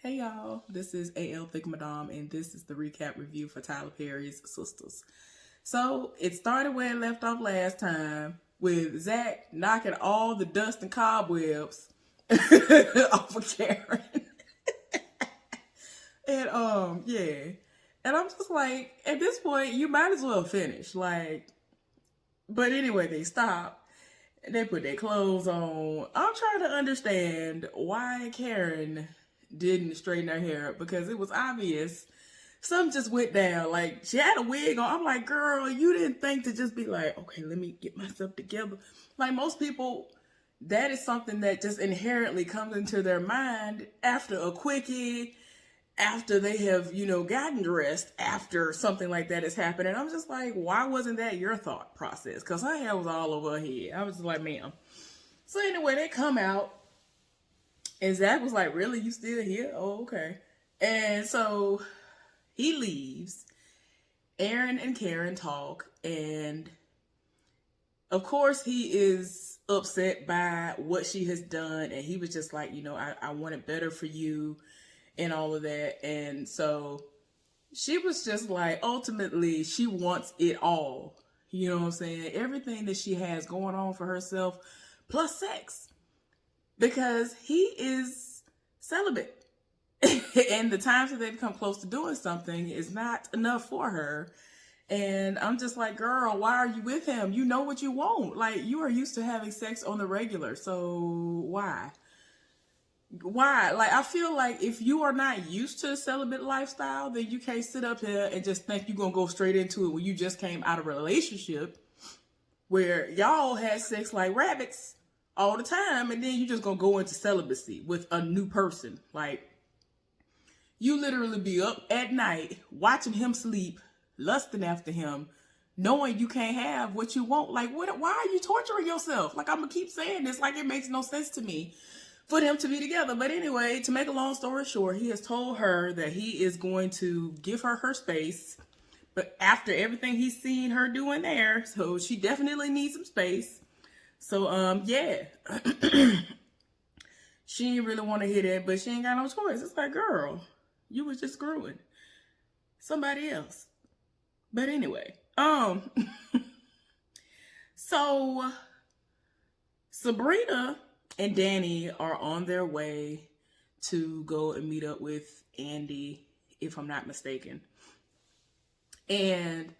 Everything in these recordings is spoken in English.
Hey y'all, this is AL Thick Madame, and this is the recap review for Tyler Perry's Sistas. So it started where it left off last time with Zach knocking all the dust and cobwebs off of Karen. And yeah. And I'm just like, at this point, you might as well finish. But anyway, they stop. They put their clothes on. I'm trying to understand why Karen didn't straighten her hair up, because it was obvious something just went down. Like, she had a wig on. I'm like, girl, you didn't think to just be like, okay, let me get myself together. Like most people, that is something that just inherently comes into their mind after a quickie, after they have, gotten dressed, after something like that has happened. And I'm just like, why wasn't that your thought process? Because her hair was all over her head. I was just like, ma'am. So anyway, they come out. And Zach was like, really? You still here? Oh, okay. And so he leaves. Aaron and Karen talk. And of course, he is upset by what she has done. And he was just like, I want it better for you and all of that. And so she was just like, ultimately, she wants it all. You know what I'm saying? Everything that she has going on for herself, plus sex. Because he is celibate. And the times that they've come close to doing something is not enough for her. And I'm just like, girl, why are you with him? You know what you want. Like, you are used to having sex on the regular. So why? Why? Like, I feel like if you are not used to a celibate lifestyle, then you can't sit up here and just think you're going to go straight into it when you just came out of a relationship where y'all had sex like rabbits all the time, and then you just gonna go into celibacy with a new person. Like, you literally be up at night watching him sleep, lusting after him, knowing you can't have what you want. Like, what? Why are you torturing yourself? Like, I'm gonna keep saying this, like it makes no sense to me for them to be together. But anyway, to make a long story short, he has told her that he is going to give her her space, but after everything he's seen her doing there, so she definitely needs some space. So, yeah, she didn't really want to hear that, but she ain't got no choice. It's like, girl, you was just screwing somebody else. But anyway, so Sabrina and Danny are on their way to go and meet up with Andi, if I'm not mistaken. And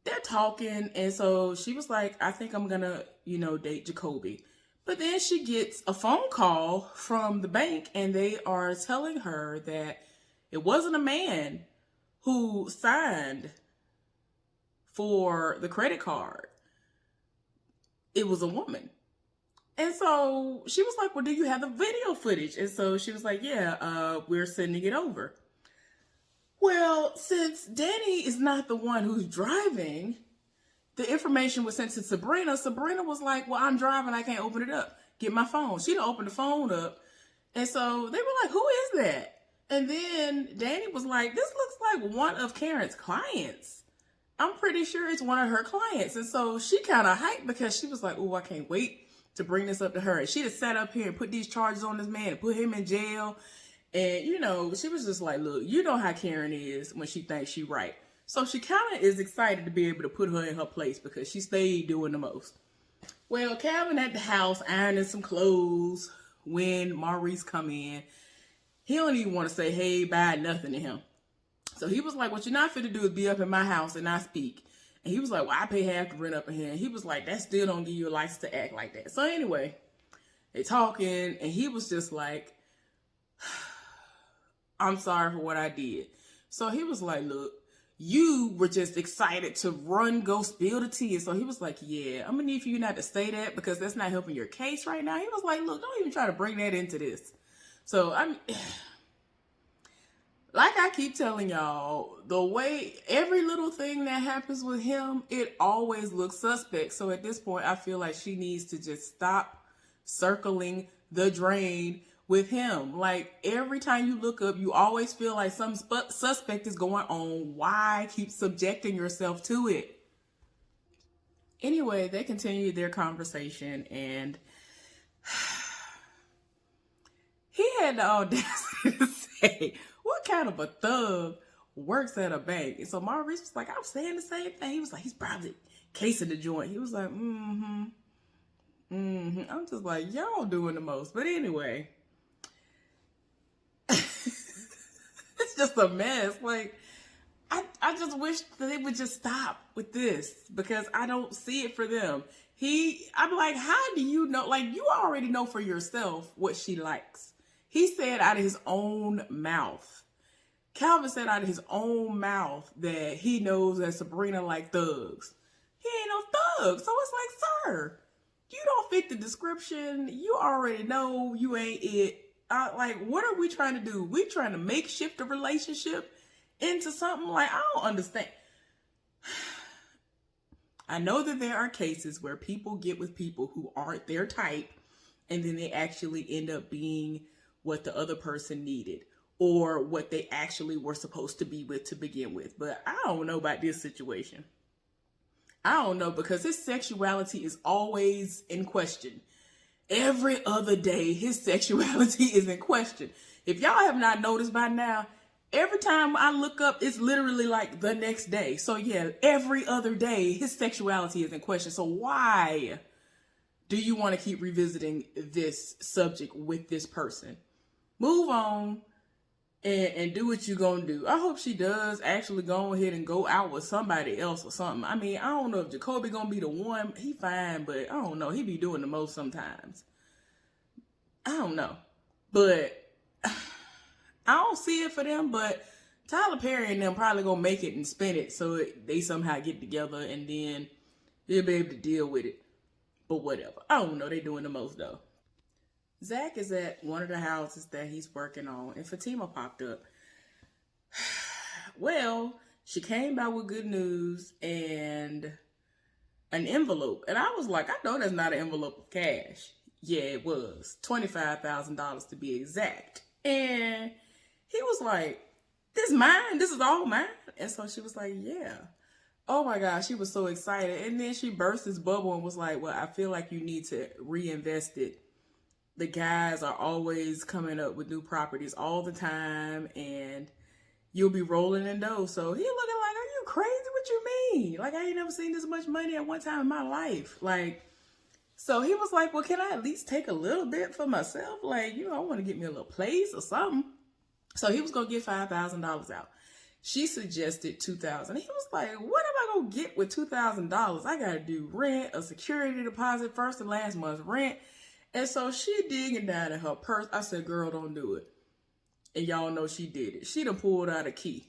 they're talking, and so she was like, I think I'm gonna, date Jacoby. But then she gets a phone call from the bank, and they are telling her that it wasn't a man who signed for the credit card. It was a woman. And so she was like, well, do you have the video footage? And so she was like, yeah, we're sending it over. Well, since Danny is not the one who's driving, the information was sent to Sabrina. Sabrina was like, well, I'm driving. I can't open it up. Get my phone. She didn't open the phone up. And so they were like, who is that? And then Danny was like, this looks like one of Karen's clients. I'm pretty sure it's one of her clients. And so she kind of hyped because she was like, oh, I can't wait to bring this up to her. And she just sat up here and put these charges on this man and put him in jail. And, she was just like, look, you know how Karen is when she thinks she's right. So she kind of is excited to be able to put her in her place because she stayed doing the most. Well, Calvin at the house ironing some clothes when Maurice come in. He don't even want to say, hey, bye, nothing to him. So he was like, what you're not fit to do is be up in my house and not speak. And he was like, well, I pay half the rent up in here. And he was like, that still don't give you a license to act like that. So anyway, they talking, and he was just like, I'm sorry for what I did. So he was like, look, you were just excited to go spill the tea. And so he was like, yeah, I'm gonna need for you not to say that because that's not helping your case right now. He was like, look, don't even try to bring that into this. So like I keep telling y'all, the way every little thing that happens with him, it always looks suspect. So at this point, I feel like she needs to just stop circling the drain with him. Like, every time you look up, you always feel like some suspect is going on. Why keep subjecting yourself to it? Anyway, they continued their conversation, and he had the audacity to say, what kind of a thug works at a bank? And so Maurice was like, I'm saying the same thing. He was like, he's probably casing the joint. He was like, I'm just like, y'all doing the most. But anyway, it's just a mess. Like, I just wish that they would just stop with this because I don't see it for them. I'm like, how do you know? Like, you already know for yourself what she likes. He said out of his own mouth. Calvin said out of his own mouth that he knows that Sabrina like thugs. He ain't no thug. So it's like, sir, you don't fit the description. You already know you ain't it. Like, what are we trying to do? We trying to makeshift a relationship into something? Like, I don't understand. I know that there are cases where people get with people who aren't their type, and then they actually end up being what the other person needed or what they actually were supposed to be with to begin with. But I don't know about this situation. I don't know, because his sexuality is always in question. Every other day, his sexuality is in question. If y'all have not noticed by now, every time I look up, it's literally like the next day. So yeah, every other day, his sexuality is in question. So why do you want to keep revisiting this subject with this person? Move on and do what you're going to do. I hope she does actually go ahead and go out with somebody else or something. I mean, I don't know if Jacoby going to be the one. He fine, but I don't know. He be doing the most sometimes. I don't know. But I don't see it for them, but Tyler Perry and them probably gonna make it and spin it so they somehow get together and then they'll be able to deal with it. But whatever. I don't know. They doing the most though. Zach is at one of the houses that he's working on, and Fatima popped up. Well, she came back with good news and an envelope. And I was like, I know that's not an envelope of cash. Yeah, it was. $25,000 to be exact. And he was like, this mine? This is all mine? And so she was like, yeah. Oh my gosh, she was so excited. And then she burst this bubble and was like, well, I feel like you need to reinvest it. The guys are always coming up with new properties all the time, and you'll be rolling in those. So he looking like, are you crazy? What you mean? Like, I ain't never seen this much money at one time in my life. Like, so he was like, well, can I at least take a little bit for myself? Like, I want to get me a little place or something. So he was going to get $5,000 out. She suggested $2,000. He was like, what am I going to get with $2,000? I got to do rent, a security deposit, first and last month's rent. And so she digging down in her purse. I said, girl, don't do it. And y'all know she did it. She done pulled out a key.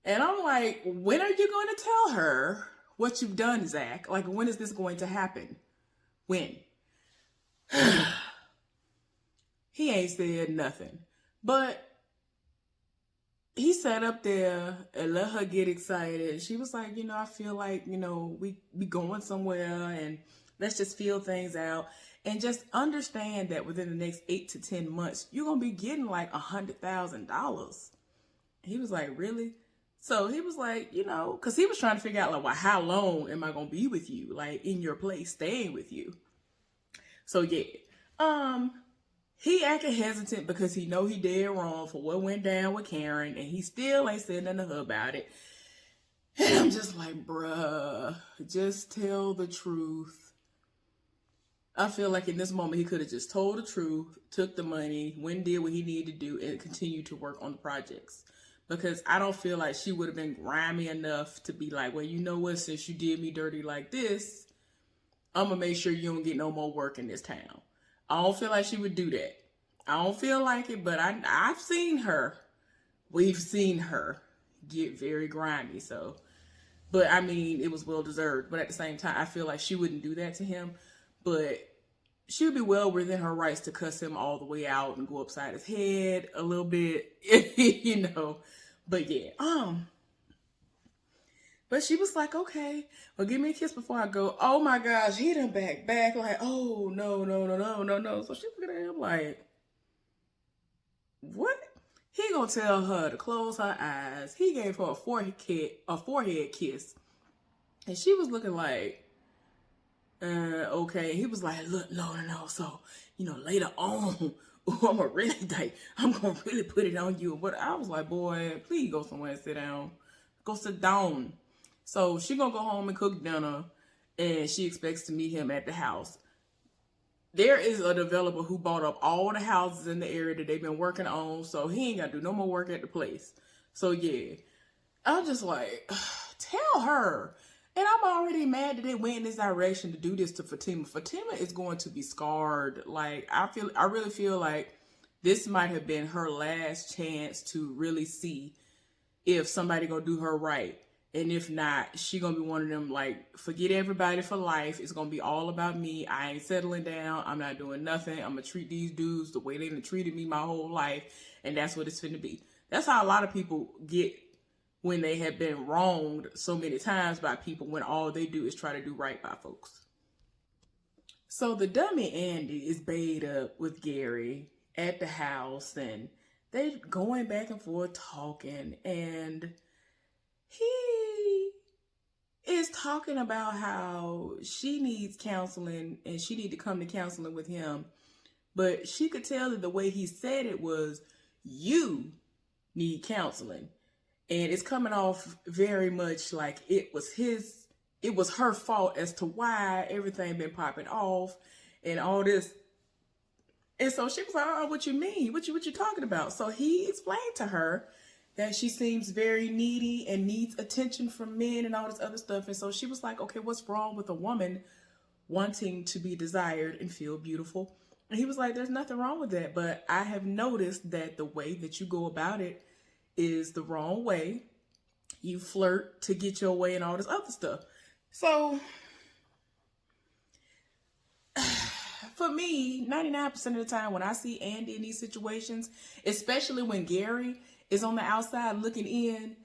And I'm like, when are you going to tell her what you've done, Zach? Like, when is this going to happen? When? He ain't said nothing. But he sat up there and let her get excited. She was like, I feel like, we going somewhere and let's just feel things out. And just understand that within the next 8 to 10 months, you're going to be getting like $100,000. He was like, really? So he was like, because he was trying to figure out like, well, how long am I going to be with you? Like in your place, staying with you. So yeah, he acted hesitant because he know he did wrong for what went down with Karen, and he still ain't said nothing to her about it. And I'm just like, bruh, just tell the truth. I feel like in this moment, he could have just told the truth, took the money, went and did what he needed to do, and continued to work on the projects. Because I don't feel like she would have been grimy enough to be like, well, you know what, since you did me dirty like this, I'm going to make sure you don't get no more work in this town. I don't feel like she would do that. I don't feel like it, but I've seen her. We've seen her get very grimy. So, but I mean, it was well deserved. But at the same time, I feel like she wouldn't do that to him. But she would be well within her rights to cuss him all the way out and go upside his head a little bit, But yeah, but she was like, okay, well, give me a kiss before I go. Oh my gosh, he done back like, oh no. So she looked at him like, what? He gonna tell her to close her eyes. He gave her a forehead kiss, and she was looking like, okay. He was like, look, no. So, later on, ooh, I'm gonna really put it on you. But I was like, boy, please go somewhere and sit down. Go sit down. So she gonna go home and cook dinner, and she expects to meet him at the house. There is a developer who bought up all the houses in the area that they've been working on, so he ain't gotta do no more work at the place. So yeah, I'm just like, tell her. And I'm already mad that they went in this direction to do this to Fatima. Fatima is going to be scarred. Like, I really feel like this might have been her last chance to really see if somebody gonna do her right. And if not, she gonna be one of them, like, forget everybody for life. It's gonna be all about me. I ain't settling down. I'm not doing nothing. I'm gonna treat these dudes the way they done treated me my whole life. And that's what it's finna be. That's how a lot of people get when they have been wronged so many times by people, when all they do is try to do right by folks. So the dummy Andy is baited up with Gary at the house, and they going back and forth talking, and he is talking about how she needs counseling and she need to come to counseling with him. But she could tell that the way he said it was, you need counseling. And it's coming off very much like it was her fault as to why everything been popping off and all this. And so she was like, oh, what you mean? What you talking about? So he explained to her that she seems very needy and needs attention from men and all this other stuff. And so she was like, okay, what's wrong with a woman wanting to be desired and feel beautiful? And he was like, there's nothing wrong with that. But I have noticed that the way that you go about it is the wrong way. You flirt to get your way and all this other stuff. So for me, 99% of the time when I see Andi in these situations, especially when Gary is on the outside looking in,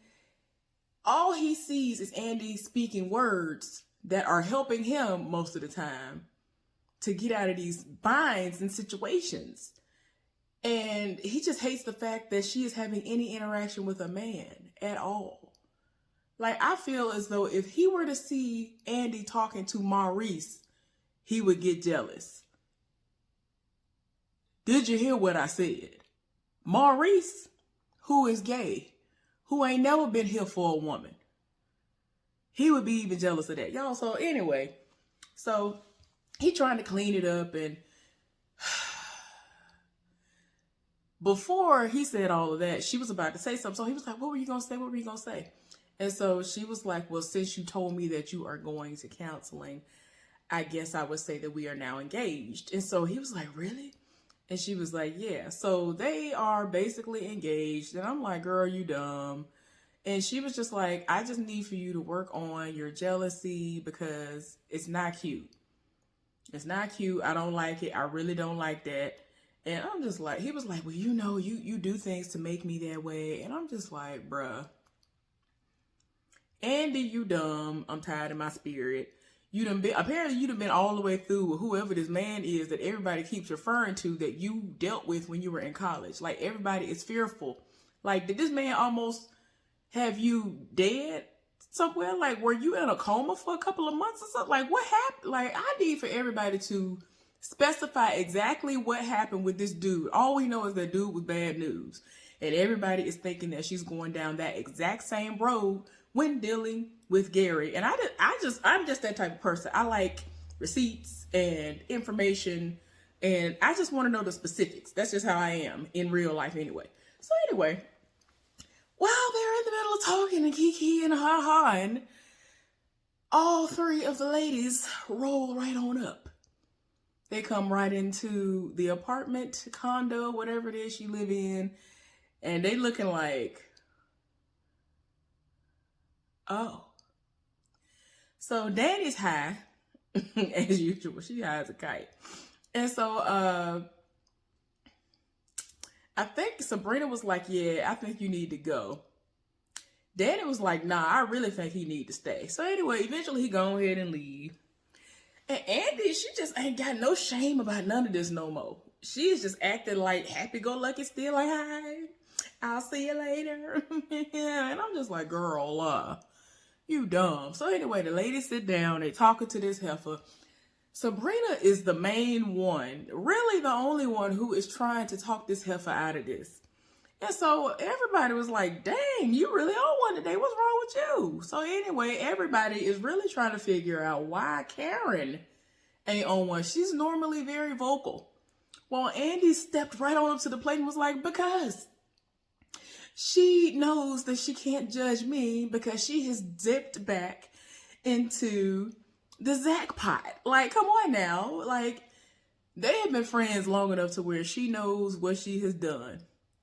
all he sees is Andi speaking words that are helping him most of the time to get out of these binds and situations. And he just hates the fact that she is having any interaction with a man at all. Like, I feel as though if he were to see Andi talking to Maurice, he would get jealous. Did you hear what I said? Maurice, who is gay, who ain't never been here for a woman, he would be even jealous of that. Y'all, so anyway, so he trying to clean it up, and before he said all of that, she was about to say something. So he was like, what were you going to say? What were you going to say? And so she was like, well, since you told me that you are going to counseling, I guess I would say that we are now engaged. And so he was like, really? And she was like, yeah. So they are basically engaged. And I'm like, girl, you dumb. And she was just like, I just need for you to work on your jealousy because it's not cute. It's not cute. I don't like it. I really don't like that. And I'm just like, he was like, well, you know, you do things to make me that way. And I'm just like, bruh, Andi, you dumb. I'm tired of my spirit. Apparently you done been all the way through with whoever this man is that everybody keeps referring to that you dealt with when you were in college. Like, everybody is fearful. Like, did this man almost have you dead somewhere? Like, were you in a coma for a couple of months or something? Like, what happened? Like, I need for everybody to specify exactly what happened with this dude. All we know is that dude was bad news. And everybody is thinking that she's going down that exact same road when dealing with Gary. And I'm just that type of person. I like receipts and information, and I just want to know the specifics. That's just how I am in real life anyway. So anyway, while they're in the middle of talking and kiki and ha-ha, and all three of the ladies roll right on up. They come right into the apartment, condo, whatever it is you live in, and they looking like, oh. So Danny's high, as usual. She high as a kite. And so I think Sabrina was like, yeah, I think you need to go. Danny was like, nah, I really think he need to stay. So anyway, eventually he go ahead and leave. And Andi, she just ain't got no shame about none of this no more. She's just acting like happy-go-lucky still, like, hi, I'll see you later. And I'm just like, girl, you dumb. So anyway, the ladies sit down, they talking to this heifer. Sabrina is the main one, really the only one who is trying to talk this heifer out of this. And so everybody was like, dang, you really on one today. What's wrong with you? So anyway, everybody is really trying to figure out why Karen ain't on one. She's normally very vocal. Well, Andi stepped right on up to the plate and was like, because she knows that she can't judge me because she has dipped back into the Zach pot. Like, come on now. Like, they have been friends long enough to where she knows what she has done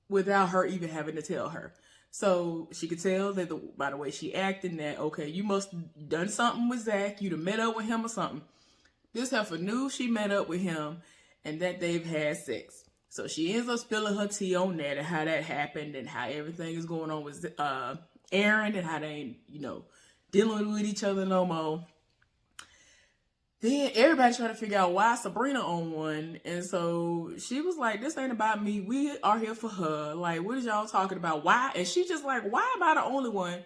without her even having to tell her. So she could tell that by the way she acted that, okay, you must have done something with Zach. You'd have met up with him or something. This heifer knew she met up with him and that they've had sex. So she ends up spilling her tea on that and how that happened and how everything is going on with Aaron and how they ain't, dealing with each other no more. Then everybody trying to figure out why Sabrina on one. And so she was like, this ain't about me. We are here for her. Like, what is y'all talking about? Why? And she just like, why am I the only one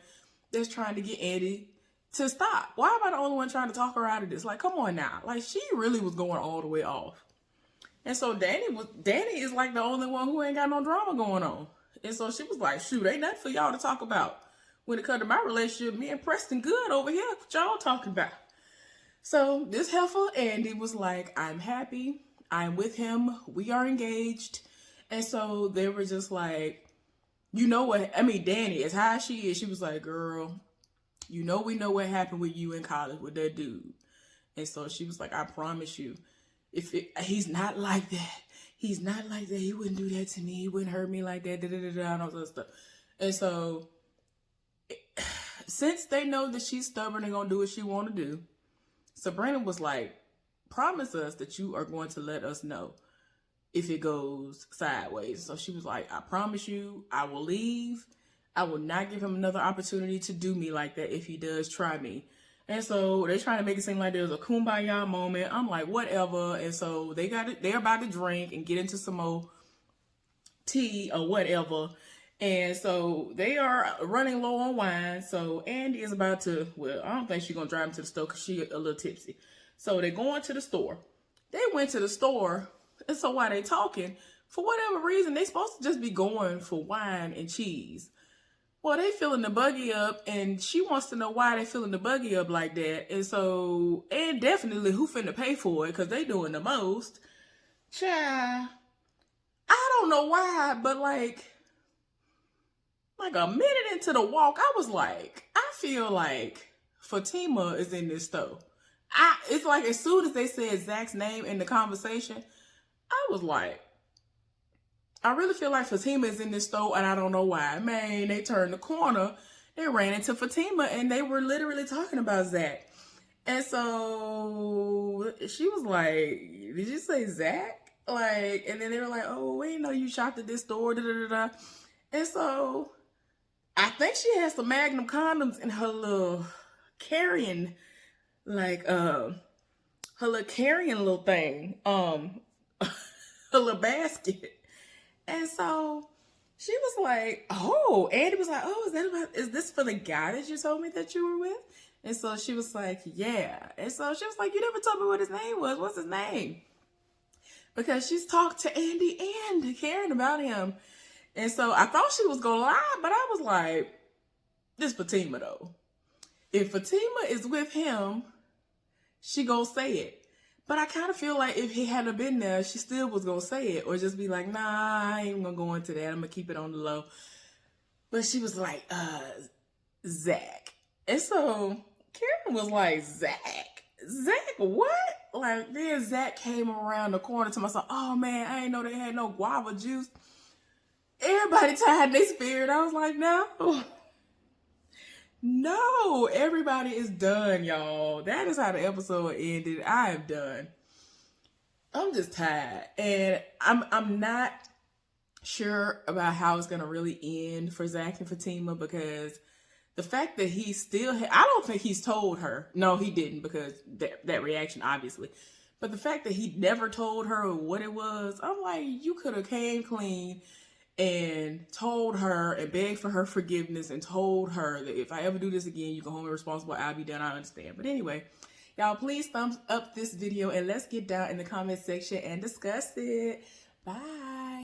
that's trying to get Andi to stop? Why am I the only one trying to talk her out of this? Like, come on now. Like, she really was going all the way off. And so Danny is like the only one who ain't got no drama going on. And so she was like, shoot, ain't nothing for y'all to talk about. When it comes to my relationship, me and Preston good over here. What y'all talking about? So this heifer, Andi, was like, I'm happy. I'm with him. We are engaged. And so they were just like, Danny, as high as she is, she was like, girl, we know what happened with you in college with that dude. And so she was like, I promise you, he's not like that. He's not like that. He wouldn't do that to me. He wouldn't hurt me like that. And all that stuff. And so since they know that she's stubborn and gonna do what she want to do, Sabrina was like, promise us that you are going to let us know if it goes sideways. So she was like, I promise you, I will leave. I will not give him another opportunity to do me like that if he does try me. And so they're trying to make it seem like there's a kumbaya moment. I'm like, whatever. And so they're about to drink and get into some more tea or whatever. And so they are running low on wine. So Andi is about to, I don't think she's going to drive him to the store because she's a little tipsy. So they're going to the store. They went to the store. And so while they talking, for whatever reason, they supposed to just be going for wine and cheese. Well, they filling the buggy up, and she wants to know why they filling the buggy up like that. And so, and definitely who finna pay for it because they doing the most. Child, I don't know why, but like a minute into the walk, I was like, I feel like Fatima is in this store. It's like as soon as they said Zach's name in the conversation, I was like, I really feel like Fatima is in this store and I don't know why. Man, they turned the corner, they ran into Fatima and they were literally talking about Zach. And so she was like, did you say Zach? Like, and then they were like, oh, we didn't know you shopped at this store, And so I think she has some Magnum condoms in her little carrying, her little carrying little thing, her little basket. And so she was like, oh, Andi was like, oh, is this for the guy that you told me that you were with? And so she was like, yeah. And so she was like, you never told me what his name was. What's his name? Because she's talked to Andi and Karen about him. And so I thought she was going to lie, but I was like, this Fatima though. If Fatima is with him, she gonna say it. But I kind of feel like if he hadn't been there, she still was gonna say it. Or just be like, nah, I ain't gonna go into that. I'm gonna keep it on the low. But she was like, Zach. And so Karen was like, Zach? Zach what? Like, then Zach came around the corner to myself, oh man, I ain't know they had no guava juice. Everybody tied their spirit. I was like, no, everybody is done, y'all. That is how the episode ended. I am done. I'm just tired. And I'm not sure about how it's going to really end for Zach and Fatima because the fact that he still, I don't think he's told her. No, he didn't because that reaction, obviously. But the fact that he never told her what it was, I'm like, you could have came clean and told her and begged for her forgiveness and told her that if I ever do this again, you can hold me responsible. I'll be done. I understand. But anyway, Y'all, please thumbs up this video and let's get down in the comment section and discuss it. Bye.